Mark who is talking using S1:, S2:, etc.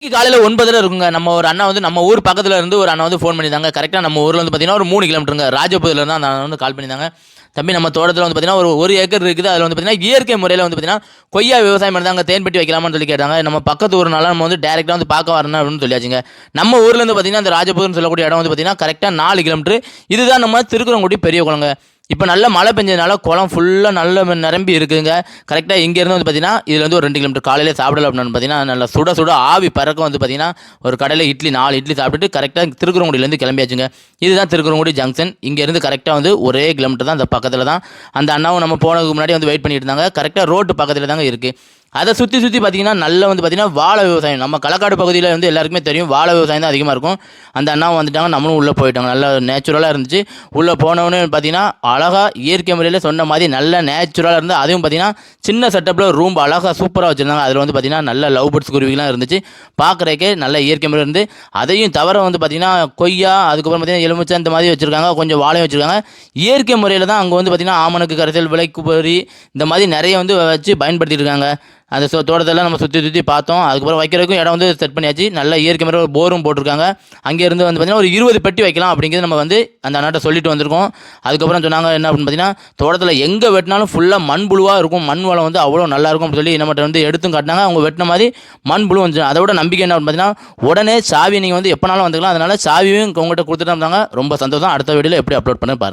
S1: காலையில 9:00 இருக்குங்க. நம்ம ஒரு அண்ணா வந்து நம்ம ஊர் பக்கத்துல இருந்து ஒரு அண்ணா வந்து ஃபோன் பண்ணியிருந்தாங்க. கரெக்ட்டா நம்ம ஊர்ல வந்து பார்த்தீங்கன்னா, ஒரு 3 கிலோமீட்டருங்க. ராஜபுரத்துல இருந்து அந்த அண்ணா வந்து கால் பண்ணியிருந்தாங்க. தம்பி நம்ம தோட்டத்துல வந்து பார்த்தீங்கன்னா, ஒரு 1 ஏக்கர் இருக்குது. அதுல வந்து பார்த்தீங்கன்னா, இயற்கை முறையில வந்து பார்த்தீங்கன்னா, கொய்யா விவசாயம் பண்ணி தேன் பெட்டி வைக்கலாமான்னு சொல்லி கேட்டாங்க. நம்ம பக்கத்து ஊர்னால நம்ம வந்து டைரக்ட்டா வந்து பார்க்க வரணும் அப்படின்னு சொல்லியாச்சுங்க. நம்ம ஊர்ல இருந்து பார்த்தீங்கன்னா, அந்த ராஜபுரம்னு சொல்லக்கூடிய இடம் வந்து பார்த்தீங்கன்னா, கரெக்ட்டா 4 கிலோமீட்டர். இதுதான் நம்ம திருக்குறங்குடி பெரிய குளங்க. இப்போ நல்ல மழை பெஞ்சதுனால குளம் ஃபுல்லா நல்ல நிரம்பி இருக்குங்க. கரெக்ட்டா இங்கேருந்து வந்து பார்த்தீங்கன்னா, இதுல வந்து ஒரு 2 கிலோமீட்டர் காலையில சாப்பிடல அப்படின்னு பார்த்தீங்கன்னா, நல்லா சுட சுட ஆவி பறக்க வந்து பார்த்தீங்கன்னா, ஒரு கடையில இட்லி 4 இட்லி சாப்பிட்டுட்டு கரெக்ட்டா திருக்குறங்குடியிலேருந்து கிளம்பியாச்சுங்க. இதுதான் திருக்குறங்குடி ஜங்ஷன். இங்கேருந்து கரெக்ட்டா வந்து ஒரே கிலோமீட்டர் தான், அந்த பக்கத்துல தான். அந்த அண்ணாவும் நம்ம போனதுக்கு முன்னாடி வந்து வெயிட் பண்ணிட்டு இருந்தாங்க. கரெக்ட்டா ரோட்டு பக்கத்துல தாங்க இருக்கு. அதை சுற்றி சுற்றி பார்த்தீங்கன்னா நல்ல வந்து பார்த்தீங்கன்னா வாழை விவசாயம். நம்ம களக்காடு பகுதியில் வந்து எல்லாருக்குமே தெரியும் வாழை விவசாயம் தான் அதிகமாக இருக்கும். அந்த அண்ணாவும் வந்துட்டாங்க, நம்மளும் உள்ளே போயிட்டாங்க. நல்லா நேச்சுரலாக இருந்துச்சு. உள்ளே போனவொன்னே பார்த்தீங்கன்னா அழகாக இயற்கை முறையில் சொன்ன மாதிரி நல்ல நேச்சுரலாக இருந்து, அதையும் பார்த்தீங்கன்னா சின்ன செட்டப்பில் ரூம் அழகாக சூப்பராக வச்சுருந்தாங்க. அதில் வந்து பார்த்தீங்கன்னா நல்ல லவ் பேர்ட்ஸ் குருவிலாம் இருந்துச்சு. பார்க்குறக்கே நல்ல இயற்கை முறையில் இருந்து, அதையும் தவிர வந்து பார்த்தீங்கன்னா கொய்யா, அதுக்கப்புறம் பார்த்தீங்கன்னா எலுமிச்சை இந்த மாதிரி வச்சுருக்காங்க, கொஞ்சம் வாழையும் வச்சுருக்காங்க. இயற்கை முறையில் தான் அங்கே வந்து பார்த்தீங்கன்னா ஆமணக்கு கரைசல், விலைக்குபரி இந்த மாதிரி நிறைய வந்து வச்சு பயன்படுத்திட்டு இருக்காங்க. அந்த தோட்டத்தெல்லாம் நம்ம சுற்றி சுற்றி பார்த்தோம். அதுக்கப்புறம் வைக்கிறதுக்கும் இடம் வந்து செட் பண்ணியாச்சு. நல்ல இயற்கை முறை ஒரு போரும் போட்டிருக்காங்க. அங்கேருந்து வந்து பார்த்தீங்கன்னா ஒரு 20 பெட்டி வைக்கலாம் அப்படிங்கிறது நம்ம வந்து அந்த அண்ணாட்ட சொல்லிட்டு வந்திருக்கோம். அதுக்கப்புறம் சொன்னாங்க என்ன அப்படின்னு பார்த்தீங்கன்னா, தோட்டத்தில் எங்கே வெட்டினாலும் ஃபுல்லாக மண்புழுவாக இருக்கும், மண் வளம் வந்து அவ்வளோ நல்லாயிருக்கும் அப்படின்னு சொல்லி நம்மகிட்ட வந்து எடுத்தும் காட்டினாங்க. அவங்க வெட்டின மாதிரி மண்புழு வந்துச்சு. அதோட நம்பிக்கை என்ன அப்படின்னு பார்த்தீங்கன்னா, உடனே சாவி நீங்கள் வந்து எப்போனாலும் வந்துக்கலாம். அதனால சாவியும் உங்கள்கிட்ட கொடுத்துட்டு இருந்தாங்க. ரொம்ப சந்தோஷம். அடுத்த வீடியோவில் எப்படி அப்லோட் பண்ண பாருங்கள்.